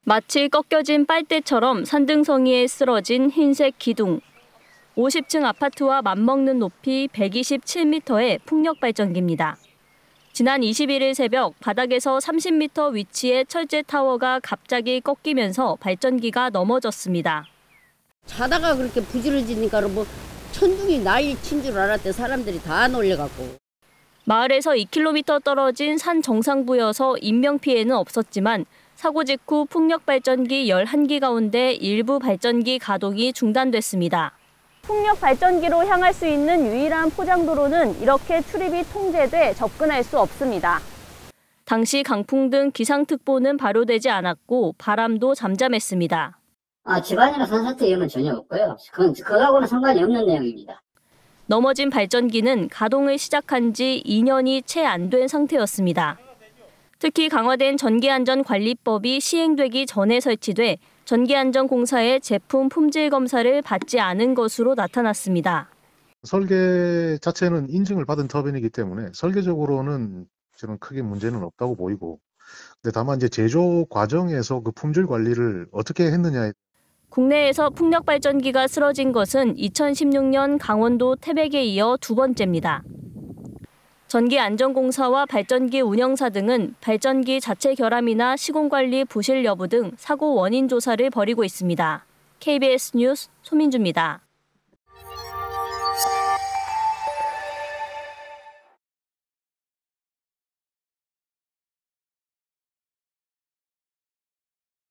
마치 꺾여진 빨대처럼 산등성이에 쓰러진 흰색 기둥. 50층 아파트와 맞먹는 높이 127m의 풍력 발전기입니다. 지난 21일 새벽 바닥에서 30m 위치의 철제 타워가 갑자기 꺾이면서 발전기가 넘어졌습니다. 자다가 그렇게 부지러지니까 뭐 천둥이 난리 친 줄 알았대. 사람들이 다 놀래갖고. 마을에서 2km 떨어진 산 정상부여서 인명피해는 없었지만 사고 직후 풍력 발전기 11기 가운데 일부 발전기 가동이 중단됐습니다. 풍력 발전기로 향할 수 있는 유일한 포장도로는 이렇게 출입이 통제돼 접근할 수 없습니다. 당시 강풍 등 기상특보는 발효되지 않았고 바람도 잠잠했습니다. 집안이나 산사태 위험은 전혀 없고요. 그거하고는 상관이 없는 내용입니다. 넘어진 발전기는 가동을 시작한 지 2년이 채 안 된 상태였습니다. 특히 강화된 전기안전관리법이 시행되기 전에 설치돼 전기안전공사의 제품 품질 검사를 받지 않은 것으로 나타났습니다. 설계 자체는 인증을 받은 터빈이기 때문에 설계적으로는 저는 크게 문제는 없다고 보이고, 근데 다만 이제 제조 과정에서 그 품질 관리를 어떻게 했느냐에. 국내에서 풍력 발전기가 쓰러진 것은 2016년 강원도 태백에 이어 두 번째입니다. 전기안전공사와 발전기 운영사 등은 발전기 자체 결함이나 시공관리 부실 여부 등 사고 원인 조사를 벌이고 있습니다. KBS 뉴스 소민주입니다.